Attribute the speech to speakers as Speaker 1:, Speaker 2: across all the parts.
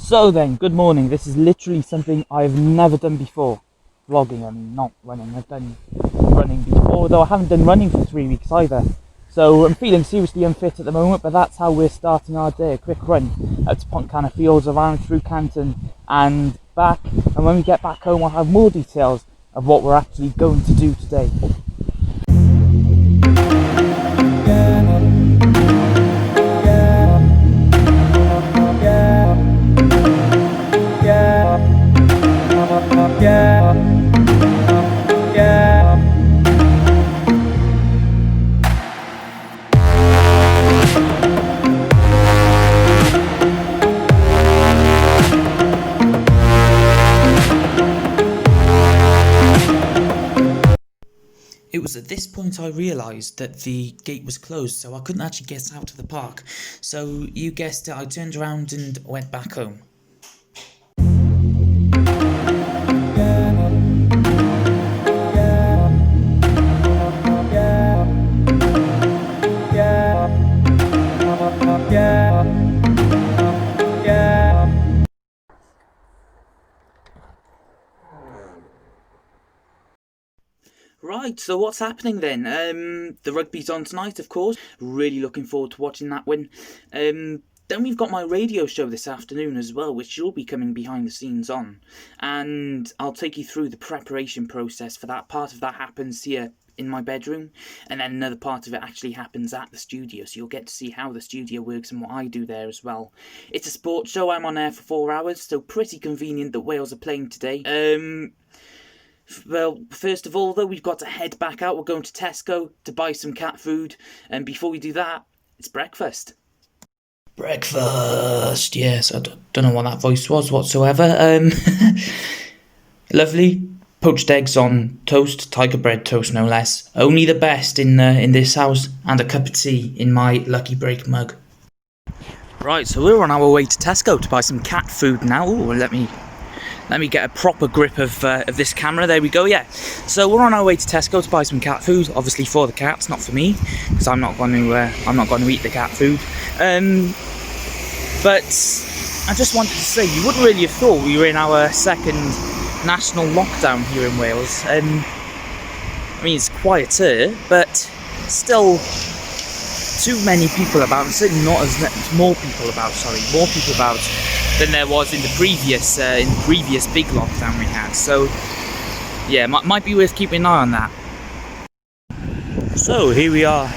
Speaker 1: So then, good morning. This is literally something I've never done before. Vlogging, I mean, not running. I've done running before, though I haven't done running for 3 weeks either. So I'm feeling seriously unfit at the moment, but that's how we're starting our day. A quick run out to Pontcanna Fields, around through Canton and back. And when we get back home, I'll have more details of what we're actually going to do today.
Speaker 2: It was at this point I realised that the gate was closed, so I couldn't actually get out of the park. So you guessed it, I turned around and went back home. Right, so what's happening then? The rugby's on tonight, of course. Really looking forward to watching that win. Then we've got my radio show this afternoon as well, which you'll be coming behind the scenes on. And I'll take you through the preparation process for that. Part of that happens here in my bedroom, and then another part of it actually happens at the studio, so you'll get to see how the studio works and what I do there as well. It's a sports show. I'm on air for 4 hours, so pretty convenient that Wales are playing today. Well, first of all, though, we've got to head back out. We're going to Tesco to buy some cat food. And before we do that, it's breakfast. Breakfast, yes. I don't know what that voice was whatsoever. Lovely. Poached eggs on toast, tiger bread toast no less. Only the best in this house. And a cup of tea in my Lucky Break mug. Right, so we're on our way to Tesco to buy some cat food now. Ooh, let me get a proper grip of this camera. There we go, yeah. So we're on our way to Tesco to buy some cat food, obviously for the cats, not for me, because I'm not going to eat the cat food. But I just wanted to say, you wouldn't really have thought we were in our second national lockdown here in Wales. I mean, it's quieter, but still too many people about, and certainly not as more people about than there was in the previous big lockdown we had. So yeah, might be worth keeping an eye on that. So here we are,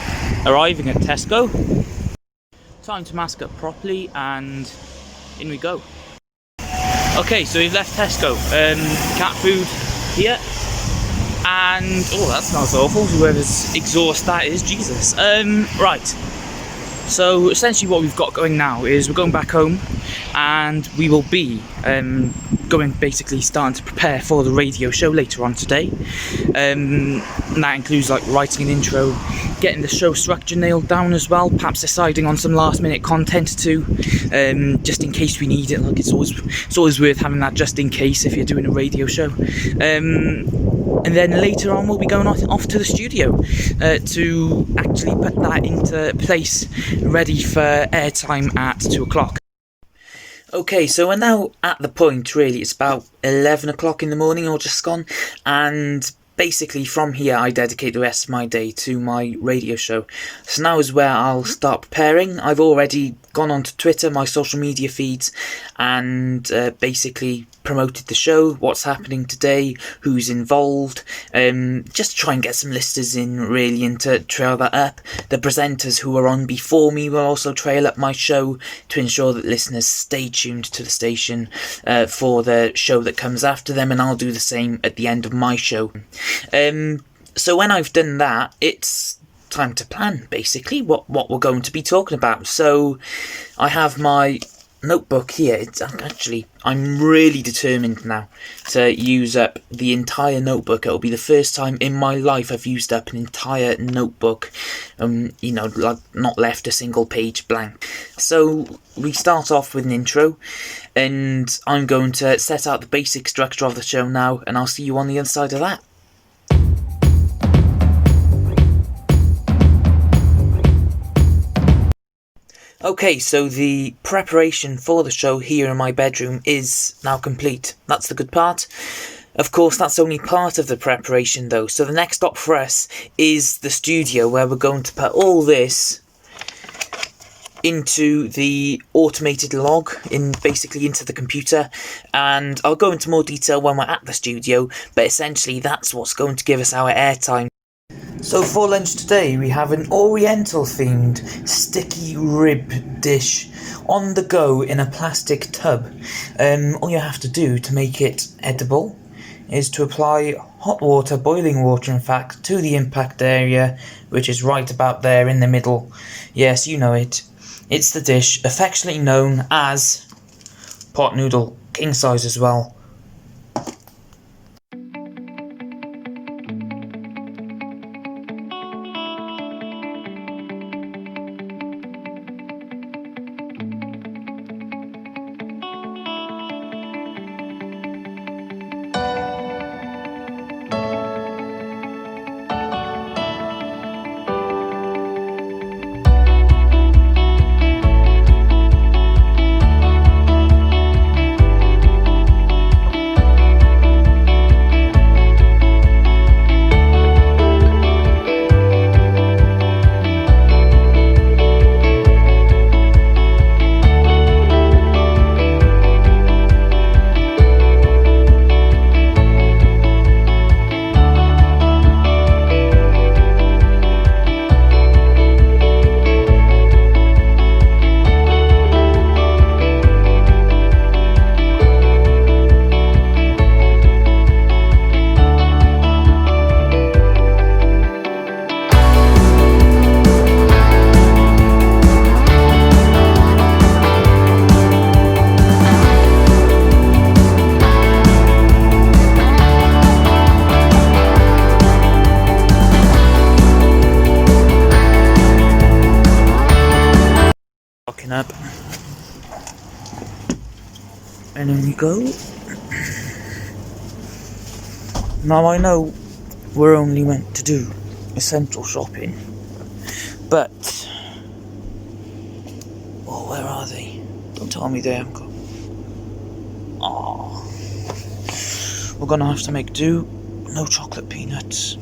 Speaker 2: arriving at Tesco. Time to mask up properly, and in we go. Okay, so we've left Tesco. Cat food here, and oh, that smells awful. Whoever's exhaust that is, Jesus. Right. So essentially what we've got going now is we're going back home, and we will be starting to prepare for the radio show later on today. And that includes like writing an intro, getting the show structure nailed down as well, perhaps deciding on some last minute content too, just in case we need it. Like it's always worth having that just in case if you're doing a radio show. And then later on we'll be going off to the studio to actually put that into place, ready for airtime at 2 o'clock. Okay, so we're now at the point, really, it's about 11 o'clock in the morning or just gone, and basically from here I dedicate the rest of my day to my radio show. So now is where I'll start preparing. I've already gone onto Twitter, my social media feeds, and basically promoted the show, what's happening today, who's involved, just to try and get some listeners in really, and to trail that up. The presenters who were on before me will also trail up my show to ensure that listeners stay tuned to the station for the show that comes after them, and I'll do the same at the end of my show. So when I've done that, it's time to plan basically what we're going to be talking about. So I have my notebook here. It's actually, I'm really determined now to use up the entire notebook. It'll be the first time in my life I've used up an entire notebook, like not left a single page blank. So we start off with an intro, and I'm going to set out the basic structure of the show now, and I'll see you on the other side of that. Okay, so the preparation for the show here in my bedroom is now complete. That's the good part. Of course, that's only part of the preparation though, so the next stop for us is the studio, where we're going to put all this into the automated log, basically into the computer, and I'll go into more detail when we're at the studio, but essentially that's what's going to give us our airtime. So for lunch today we have an oriental themed sticky rib dish on the go in a plastic tub. All you have to do to make it edible is to apply hot water, boiling water in fact, to the impact area, which is right about there in the middle. Yes, you know it. It's the dish affectionately known as pot noodle, king size as well. Up, and then we go. Now I know we're only meant to do essential shopping, but where are they? Don't tell me they haven't got. Oh, we're gonna have to make do. No chocolate peanuts.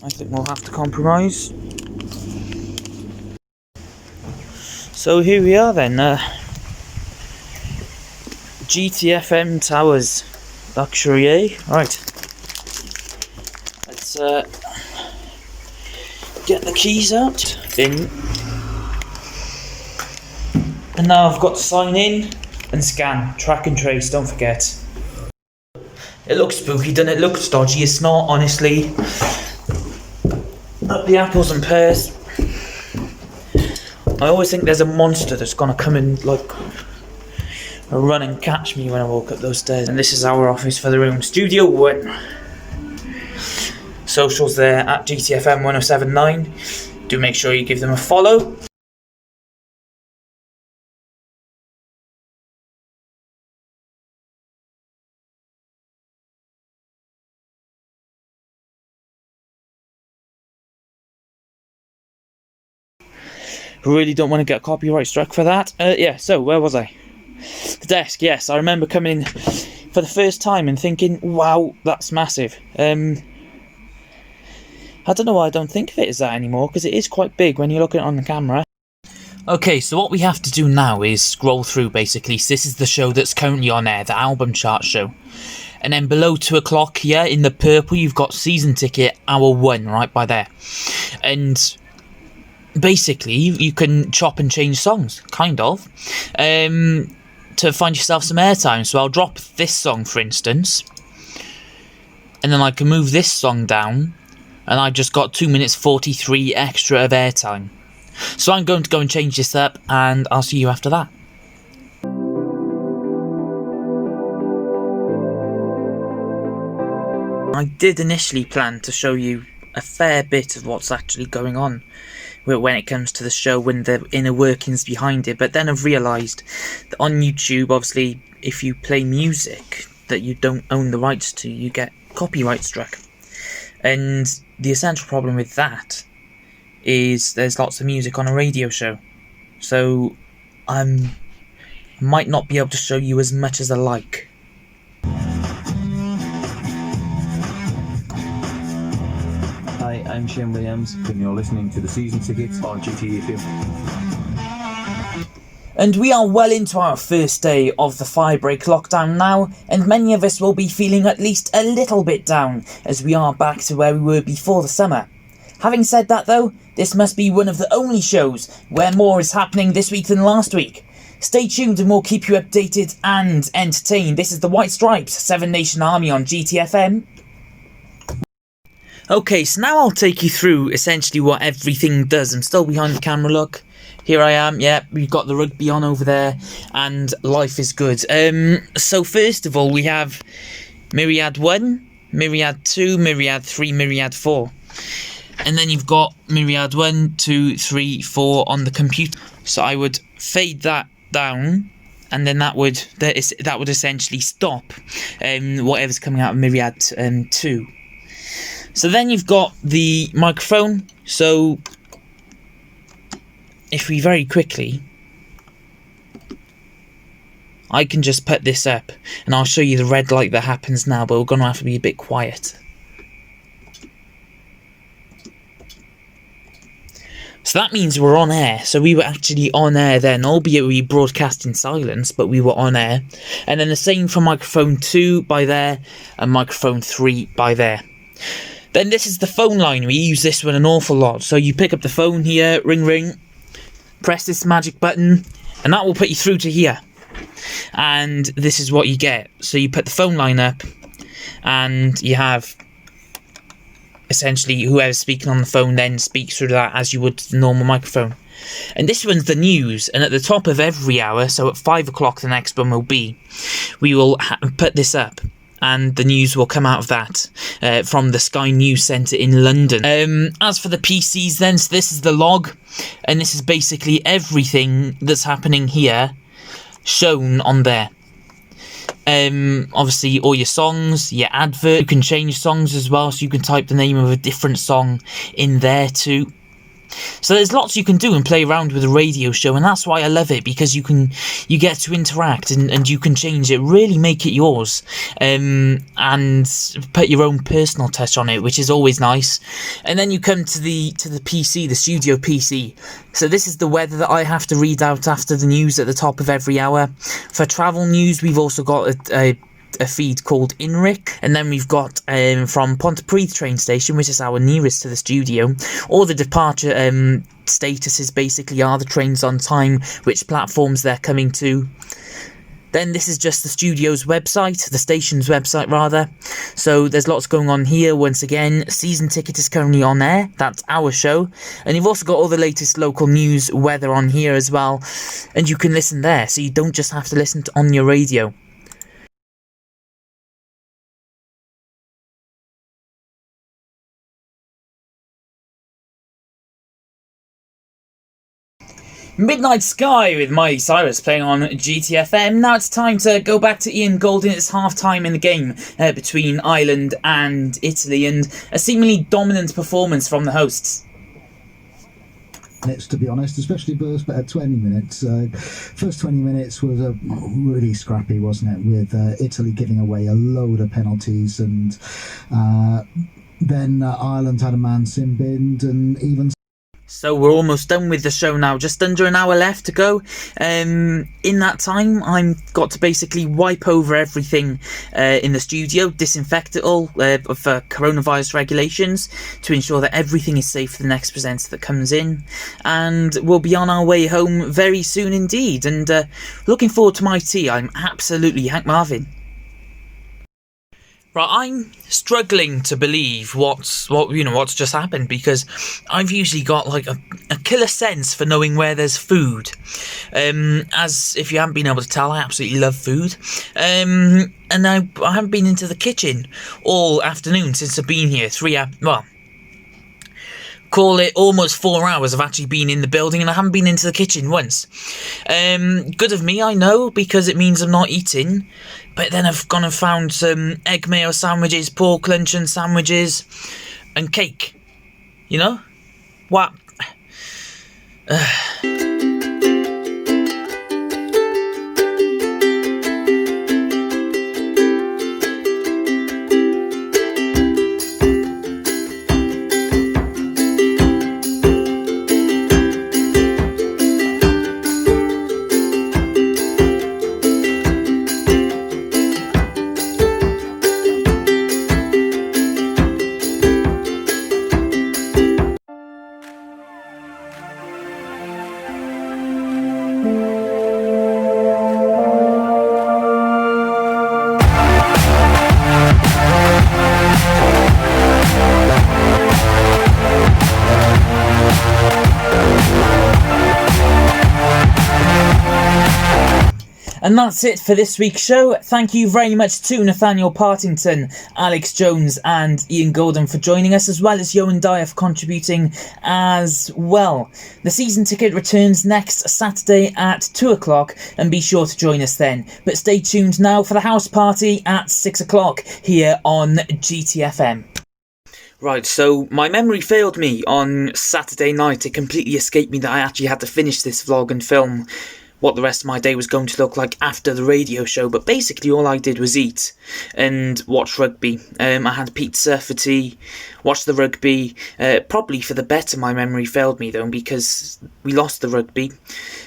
Speaker 2: I think we'll have to compromise. So here we are then, GTFM Towers, luxury, eh? Right, let's get the keys out, in, and now I've got to sign in and scan, track and trace, don't forget. It looks spooky, doesn't it? It looks dodgy, it's not, honestly. Up the apples and pears. I always think there's a monster that's gonna come and like run and catch me when I walk up those stairs. And this is our office for the room. Studio 1. Socials there at GTFM 1079. Do make sure you give them a follow. Really don't want to get copyright struck for that. Yeah, so where was I? The desk, yes. I remember coming in for the first time and thinking, wow, that's massive. I don't know why I don't think of it as that anymore, because it is quite big when you look at it on the camera. Okay, so what we have to do now is scroll through, basically. So this is the show that's currently on air, the album chart show. And then below 2 o'clock here, in the purple, you've got season ticket, hour 1, right by there. And basically, you can chop and change songs, kind of, to find yourself some airtime. So I'll drop this song, for instance, and then I can move this song down, and I just got 2 minutes 43 extra of airtime. So I'm going to go and change this up, and I'll see you after that. I did initially plan to show you a fair bit of what's actually going on when it comes to the show and the inner workings behind it, but then I've realised that on YouTube, obviously, if you play music that you don't own the rights to, you get copyright struck. And the essential problem with that is there's lots of music on a radio show. So I might not be able to show you as much as I like.
Speaker 3: Hi, I'm Shane Williams, and you're listening to the Season Tickets on GTFM.
Speaker 2: And we are well into our first day of the firebreak lockdown now, and many of us will be feeling at least a little bit down as we are back to where we were before the summer. Having said that though, this must be one of the only shows where more is happening this week than last week. Stay tuned and we'll keep you updated and entertained. This is the White Stripes, Seven Nation Army on GTFM. Okay, so now I'll take you through essentially what everything does. I'm still behind the camera, look. Here I am, yeah, we've got the rugby on over there, and life is good. So first of all, we have Myriad 1, Myriad 2, Myriad 3, Myriad 4. And then you've got Myriad 1, 2, 3, 4 on the computer. So I would fade that down, and then that would essentially stop whatever's coming out of Myriad 2. So then you've got the microphone. So if we very quickly, I can just put this up and I'll show you the red light that happens now, but we're going to have to be a bit quiet. So that means we're on air. So we were actually on air then, albeit we broadcast in silence, but we were on air. And then the same for microphone 2 by there and microphone 3 by there. Then this is the phone line. We use this one an awful lot. So you pick up the phone here, ring ring, press this magic button, and that will put you through to here. And this is what you get. So you put the phone line up, and you have essentially whoever's speaking on the phone then speaks through that as you would the normal microphone. And this one's the news, and at the top of every hour, so at 5 o'clock the next one will be, we will put this up. And the news will come out of that from the Sky News Centre in London. As for the PCs then, so this is the log. And this is basically everything that's happening here shown on there. Obviously all your songs, your advert. You can change songs as well, so you can type the name of a different song in there too. So there's lots you can do and play around with a radio show, and that's why I love it, because you get to interact and you can change it, really make it yours, and put your own personal touch on it, which is always nice. And then you come to the PC, the studio PC. So this is the weather that I have to read out after the news at the top of every hour. For travel news, we've also got a feed called INRIC, and then we've got from Pontypridd train station, which is our nearest to the studio, all the departure statuses basically are the trains on time, which platforms they're coming to. Then this is just the studio's website, the station's website rather. So there's lots going on here. Once again, Season Ticket is currently on air. That's our show. And you've also got all the latest local news, weather on here as well. And you can listen there, so you don't just have to listen on your radio. Midnight Sky with Miley Cyrus playing on GTFM. Now it's time to go back to Ian Golden. It's half-time in the game between Ireland and Italy, and a seemingly dominant performance from the hosts.
Speaker 4: Minutes, to be honest, especially first 20 minutes. First 20 minutes was really scrappy, wasn't it? With Italy giving away a load of penalties, and then Ireland had a man sin binned, and even.
Speaker 2: So we're almost done with the show now, just under an hour left to go. In that time, I've got to basically wipe over everything in the studio, disinfect it all for coronavirus regulations to ensure that everything is safe for the next presenter that comes in. And we'll be on our way home very soon indeed. And looking forward to my tea. I'm absolutely Hank Marvin. Right, I'm struggling to believe what's just happened, because I've usually got like a killer sense for knowing where there's food. As if you haven't been able to tell, I absolutely love food. And I haven't been into the kitchen all afternoon since I've been here. Call it almost 4 hours I've actually been in the building, and I haven't been into the kitchen once. Good of me, I know, because it means I'm not eating. But then I've gone and found some egg mayo sandwiches, pork luncheon sandwiches, and cake. You know? What? And that's it for this week's show. Thank you very much to Nathaniel Partington, Alex Jones and Ian Golden for joining us, as well as Yoan Dyer for contributing as well. The season ticket returns next Saturday at 2 o'clock, and be sure to join us then. But stay tuned now for the house party at 6 o'clock here on GTFM. Right, so my memory failed me on Saturday night. It completely escaped me that I actually had to finish this vlog and film what the rest of my day was going to look like after the radio show, but basically all I did was eat and watch rugby. I had pizza for tea, watched the rugby, probably for the better. My memory failed me though, because we lost the rugby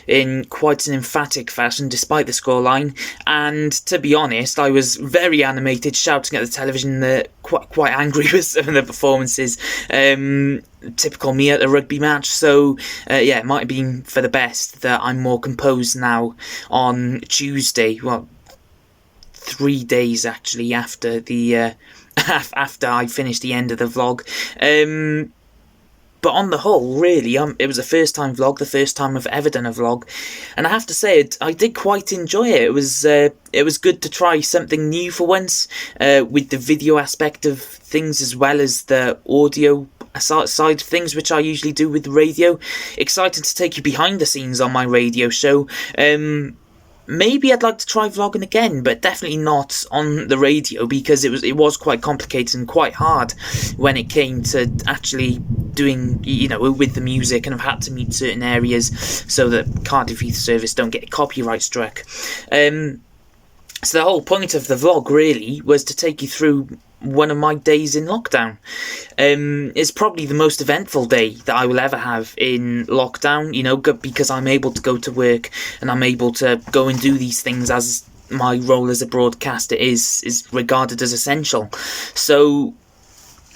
Speaker 2: in quite an emphatic fashion despite the scoreline, and to be honest, I was very animated, shouting at the television, quite angry with some of the performances. Typical me at a rugby match, so yeah, it might have been for the best that I'm more composed now on Tuesday. Well, 3 days actually after the after I finished the end of the vlog. But on the whole, really, it was a first time vlog, the first time I've ever done a vlog, and I have to say I did quite enjoy it. It was good to try something new for once, with the video aspect of things as well as the audio side of things, which I usually do with the radio. Excited to take you behind the scenes on my radio show. Maybe I'd like to try vlogging again, but definitely not on the radio, because it was quite complicated and quite hard when it came to actually doing, with the music, and I've had to mute certain areas so that Cardiff Youth Service don't get copyright struck. So the whole point of the vlog really was to take you through one of my days in lockdown. It's probably the most eventful day that I will ever have in lockdown, because I'm able to go to work and I'm able to go and do these things as my role as a broadcaster is regarded as essential. So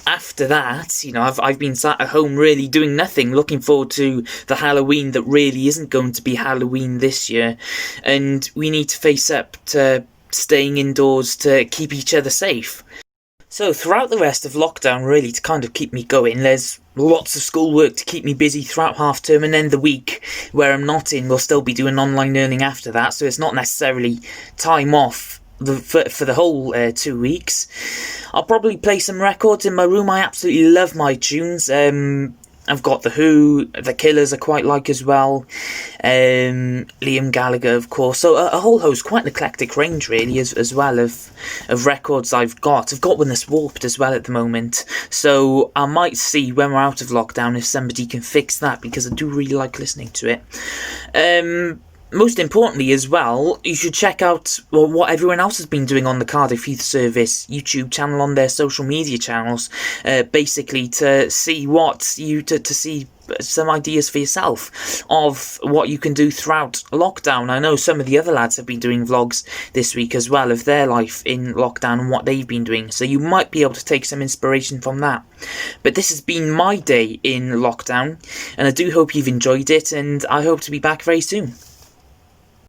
Speaker 2: after that, I've been sat at home really doing nothing, looking forward to the Halloween that really isn't going to be Halloween this year, and we need to face up to staying indoors to keep each other safe. So throughout the rest of lockdown, really, to kind of keep me going, there's lots of schoolwork to keep me busy throughout half term, and then the week where I'm not in, we'll still be doing online learning after that, so it's not necessarily time off for the whole 2 weeks. I'll probably play some records in my room. I absolutely love my tunes. I've got The Who, The Killers I quite like as well, Liam Gallagher, of course. So a whole host, quite an eclectic range really as well of records I've got. I've got one that's warped as well at the moment, so I might see when we're out of lockdown if somebody can fix that, because I do really like listening to it. Most importantly as well, you should check out what everyone else has been doing on the Cardiff Youth Service YouTube channel, on their social media channels, basically to see to see some ideas for yourself of what you can do throughout lockdown. I know some of the other lads have been doing vlogs this week as well of their life in lockdown and what they've been doing, so you might be able to take some inspiration from that. But this has been my day in lockdown, and I do hope you've enjoyed it, and I hope to be back very soon.